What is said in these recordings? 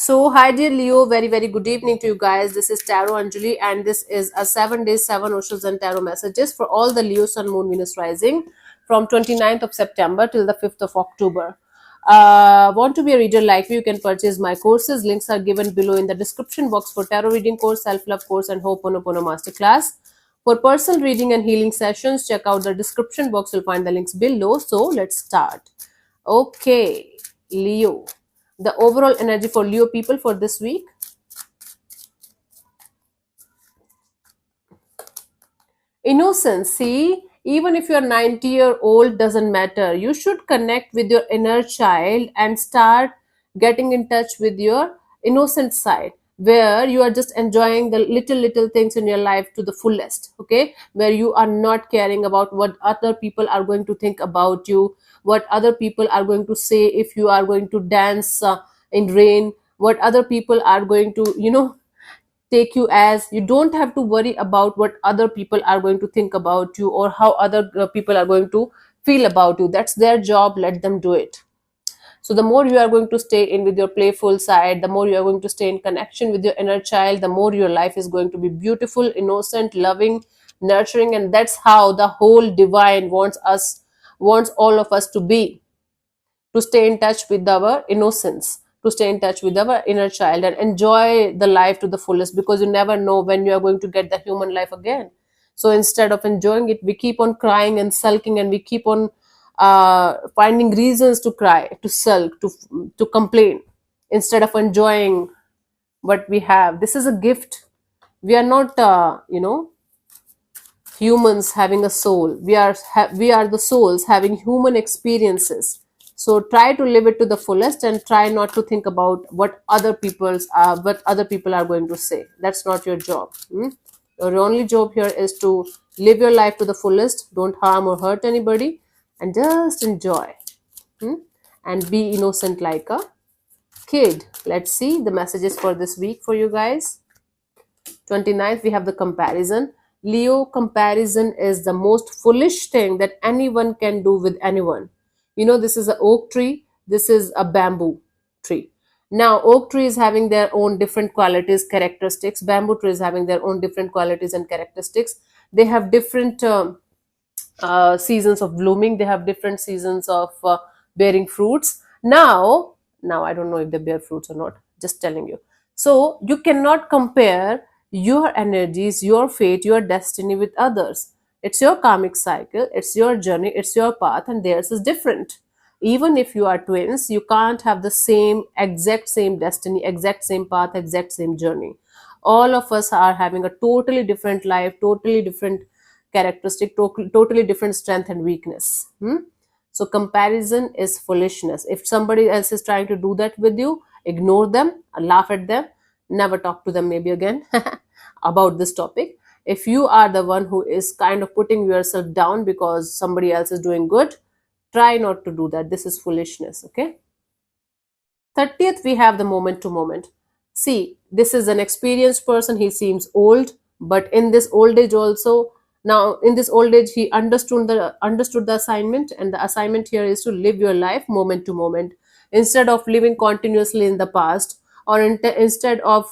So, hi dear Leo, very good evening to you guys. This is Tarot Anjali, and this is a 7 days, 7 oceans, and tarot messages for all the Leo, Sun, Moon, Venus rising from 29th of September till the 5th of October. Want to be a reader like me? You can purchase my courses. Links are given below in the description box for tarot reading course, self love course, and Ho'oponopono masterclass. For personal reading and healing sessions, check out the description box. You'll find the links below. So, let's start. Okay, Leo. The overall energy for Leo people for this week. Innocence. See, even if you're 90-year-old, doesn't matter. You should connect with your inner child and start getting in touch with your innocent side, where you are just enjoying the little things in your life to the fullest. Okay, where you are not caring about what other people are going to think about you, what other people are going to say if you are going to dance in rain, what other people are going to take you. As you don't have to worry about what other people are going to think about you or how other people are going to feel about you. That's their job, let them do it. So the more you are going to stay in with your playful side, the more you are going to stay in connection with your inner child, the more your life is going to be beautiful, innocent, loving, nurturing. And that's how the whole divine wants all of us to be, to stay in touch with our innocence, to stay in touch with our inner child and enjoy the life to the fullest, because you never know when you are going to get the human life again. So instead of enjoying it, we keep on crying and sulking, and we keep on finding reasons to cry, to sulk, to complain, instead of enjoying what we have. This is a gift. We are not humans having a soul. We are the souls having human experiences. So try to live it to the fullest and try not to think about what other people are going to say. That's not your job. Your only job here is to live your life to the fullest. Don't harm or hurt anybody, and just enjoy. hmm? and be innocent like a kid. Let's see the messages for this week for you guys. 29th, we have the comparison. Leo, comparison is the most foolish thing that anyone can do with anyone. This is an oak tree, this is a bamboo tree. Now, oak tree is having their own different qualities, characteristics. Bamboo tree is having their own different qualities and characteristics. They have different seasons of blooming. They have different seasons of bearing fruits. Now I don't know if they bear fruits or not. Just telling you. So you cannot compare your energies, your fate, your destiny with others. It's your karmic cycle. It's your journey. It's your path, and theirs is different. Even if you are twins, you can't have the same exact same destiny, exact same path, exact same journey. All of us are having a totally different life, totally different characteristic, totally different strength and weakness. So comparison is foolishness. If somebody else is trying to do that with you, ignore them, laugh at them, never talk to them maybe again about this topic. If you are the one who is kind of putting yourself down because somebody else is doing good, try not to do that. This is foolishness. Okay. 30th, we have the moment to moment. See, this is an experienced person. He seems old, but in this old age also, now in this old age, he understood the assignment, and the assignment here is to live your life moment to moment, instead of living continuously in the past, or instead of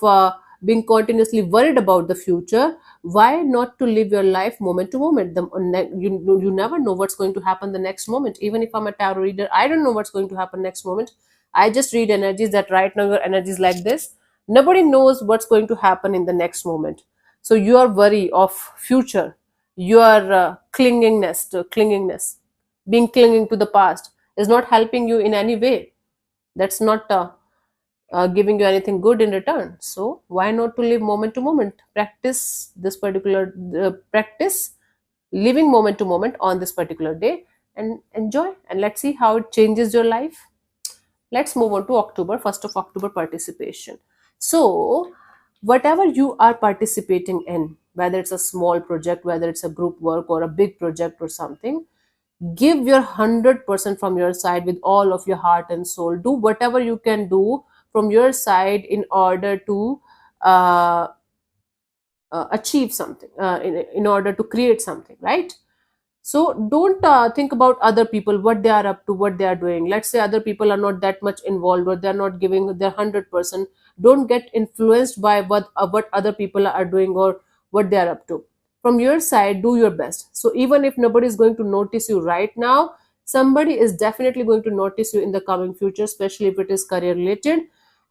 being continuously worried about the future. Why not to live your life moment to moment? You never know what's going to happen the next moment. Even if I'm a tarot reader, I don't know what's going to happen next moment. I just read energies, that right now your energy is like this. Nobody knows what's going to happen in the next moment. So your worry of future, your clingingness, being clinging to the past, is not helping you in any way. That's not giving you anything good in return. So why not to live moment to moment? Practice living moment to moment on this particular day, and enjoy, and let's see how it changes your life. Let's move on to October, 1st of October participation. So, whatever you are participating in, whether it's a small project, whether it's a group work or a big project or something, give your 100% from your side with all of your heart and soul. Do whatever you can do from your side in order to achieve something, in order to create something, right? So don't think about other people, what they are up to, what they are doing. Let's say other people are not that much involved, or they're not giving their 100%. Don't get influenced by what other people are doing or what they are up to. From your side, do your best. So even if nobody is going to notice you right now, somebody is definitely going to notice you in the coming future, especially if it is career related.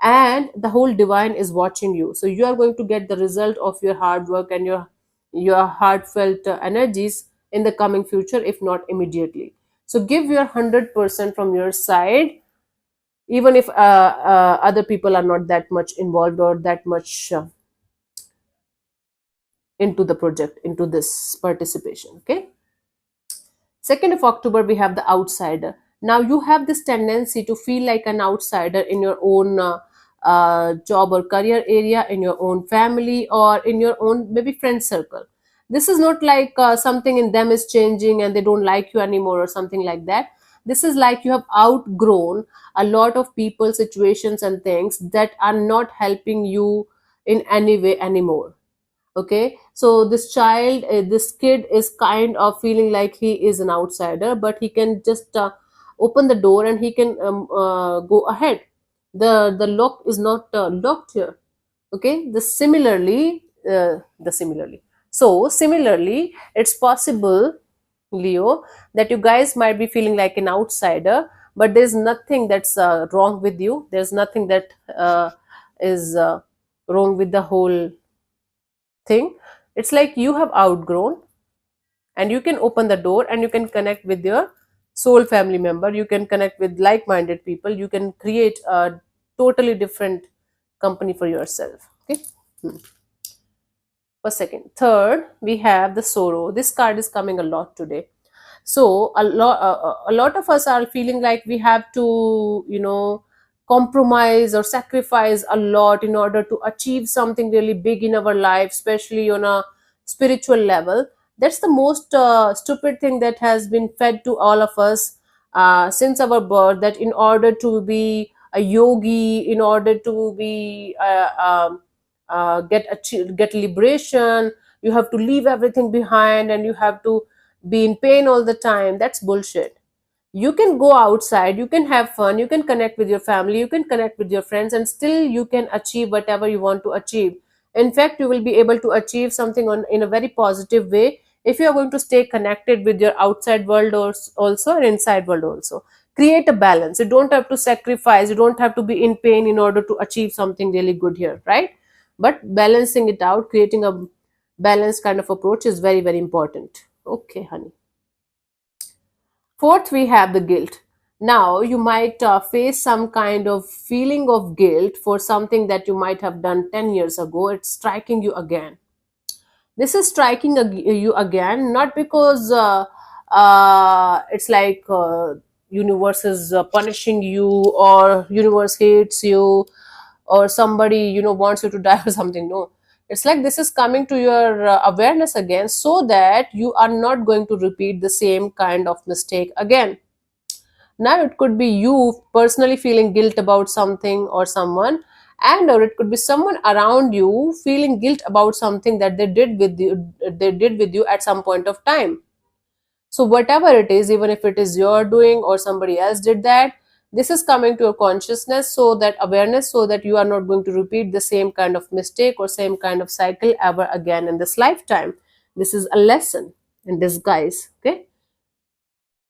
And the whole divine is watching you, so you are going to get the result of your hard work and your heartfelt energies in the coming future, if not immediately. So give your 100% from your side, even if other people are not that much involved or that much into the project, into this participation. Okay. 2nd of October, we have the outsider. Now, you have this tendency to feel like an outsider in your own job or career area, in your own family, or in your own maybe friend circle. This is not like something in them is changing and they don't like you anymore or something like that. This is like you have outgrown a lot of people, situations, and things that are not helping you in any way anymore. Okay, so this child, this kid is kind of feeling like he is an outsider, but he can just open the door and he can go ahead. The lock is not locked here. Okay, the similarly, so similarly, it's possible, Leo, that you guys might be feeling like an outsider, but there's nothing that's wrong with you. There's nothing that is wrong with the whole thing. It's like you have outgrown, and you can open the door and you can connect with your soul family member. You can connect with like-minded people. You can create a totally different company for yourself. Okay. Hmm. For second, third, we have the sorrow. This card is coming a lot today. So a lot of us are feeling like we have to, compromise or sacrifice a lot in order to achieve something really big in our life, especially on a spiritual level. That's the most stupid thing that has been fed to all of us since our birth, that in order to be a yogi, in order to be get liberation, you have to leave everything behind and you have to be in pain all the time. That's bullshit. You can go outside, you can have fun, you can connect with your family, you can connect with your friends, and still you can achieve whatever you want to achieve. In fact, you will be able to achieve something in a very positive way if you are going to stay connected with your outside world or also and inside world also. Create a balance. You don't have to sacrifice, you don't have to be in pain in order to achieve something really good here, right? But balancing it out, creating a balanced kind of approach is very, very important. Okay, honey. Fourth, we have the guilt. Now, you might face some kind of feeling of guilt for something that you might have done 10 years ago. It's striking you again. This is striking you again, not because it's like universe is punishing you, or universe hates you, or somebody wants you to die or something. No, it's like this is coming to your awareness again, so that you are not going to repeat the same kind of mistake again. Now it could be you personally feeling guilt about something or someone, and or it could be someone around you feeling guilt about something that they did with you at some point of time. So whatever it is, even if it is your doing or somebody else did that, this is coming to your consciousness, so that awareness, so that you are not going to repeat the same kind of mistake or same kind of cycle ever again in this lifetime. This is a lesson in disguise. Okay,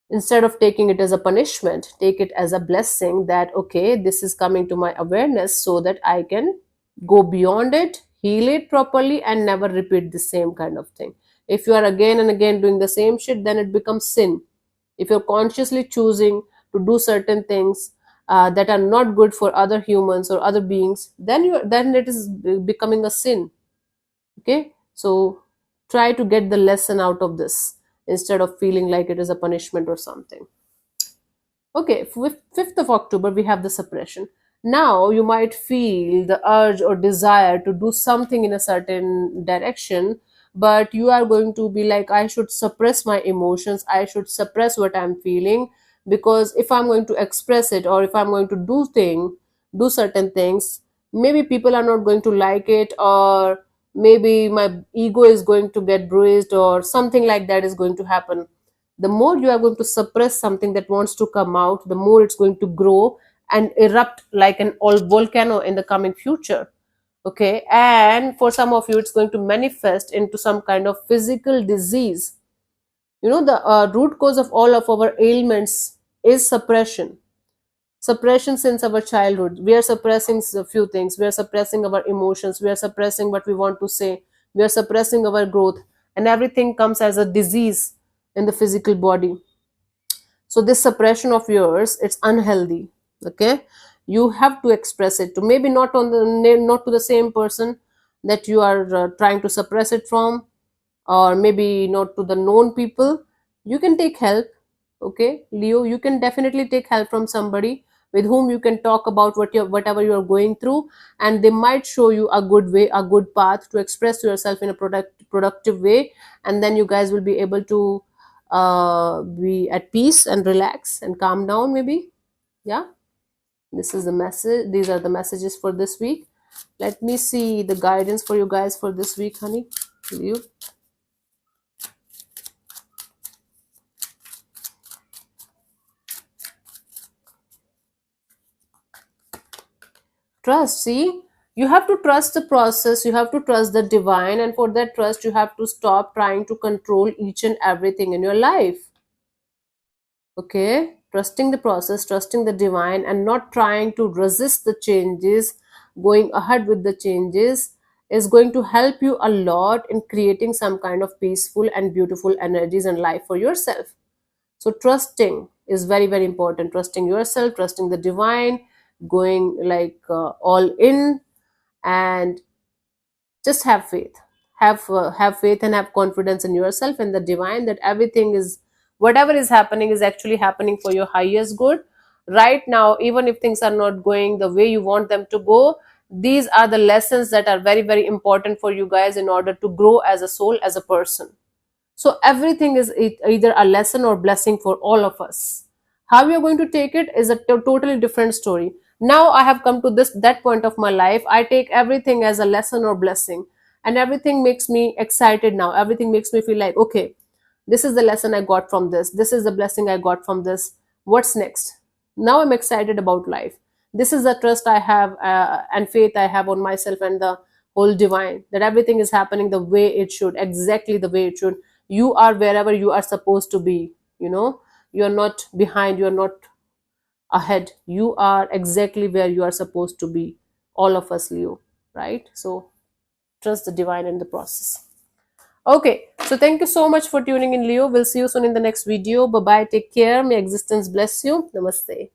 instead of taking it as a punishment, take it as a blessing, that okay, this is coming to my awareness so that I can go beyond it, heal it properly, and never repeat the same kind of thing. If you are again and again doing the same shit, then it becomes sin. If you're consciously choosing to do certain things that are not good for other humans or other beings, then it is becoming a sin. Okay, so try to get the lesson out of this instead of feeling like it is a punishment or something. Okay, 5th of October, we have the suppression. Now you might feel the urge or desire to do something in a certain direction, but you are going to be like, I should suppress my emotions, I should suppress what I'm feeling, because if I'm going to express it, or if I'm going to do certain things, maybe people are not going to like it, or maybe my ego is going to get bruised, or something like that is going to happen. The more you are going to suppress something that wants to come out, the more it's going to grow and erupt like an old volcano in the coming future. Okay, and for some of you it's going to manifest into some kind of physical disease. The root cause of all of our ailments is suppression since our childhood. We are suppressing a few things. We are suppressing our emotions, we are suppressing what we want to say, we are suppressing our growth, and everything comes as a disease in the physical body. So this suppression of yours, it's unhealthy. Okay, you have to express it to, maybe not on the not to the same person that you are trying to suppress it from, or maybe not to the known people. You can take help. Okay, Leo, you can definitely take help from somebody with whom you can talk about whatever you are going through, and they might show you a good way, a good path to express yourself in a productive way, and then you guys will be able to be at peace and relax and calm down maybe. Yeah, this is the message. These are the messages for this week. Let me see the guidance for you guys for this week, honey. Leo. Trust. See, you have to trust the process, you have to trust the divine, and for that trust you have to stop trying to control each and everything in your life. Okay, trusting the process, trusting the divine, and not trying to resist the changes, going ahead with the changes, is going to help you a lot in creating some kind of peaceful and beautiful energies in life for yourself. So trusting is very, very important. Trusting yourself, trusting the divine, going like all in, and just have faith. Have faith and have confidence in yourself and the divine, that everything is, whatever is happening is actually happening for your highest good. Right now, even if things are not going the way you want them to go, these are the lessons that are very, very important for you guys in order to grow as a soul, as a person. So everything is either a lesson or blessing for all of us. How we are going to take it is a totally different story. Now I have come to this that point of my life. I take everything as a lesson or blessing, and everything makes me excited now. Everything makes me feel like, okay, this is the lesson I got from this. This is the blessing I got from this. What's next? Now I'm excited about life. This is the trust I have and faith I have on myself and the whole divine, that everything is happening the way it should, exactly the way it should. You are wherever you are supposed to be. You're not behind, you're not ahead, you are exactly where you are supposed to be. All of us, Leo, right? So trust the divine in the process. Okay, so thank you so much for tuning in, Leo. We'll see you soon in the next video. Bye bye, take care, may existence bless you. Namaste.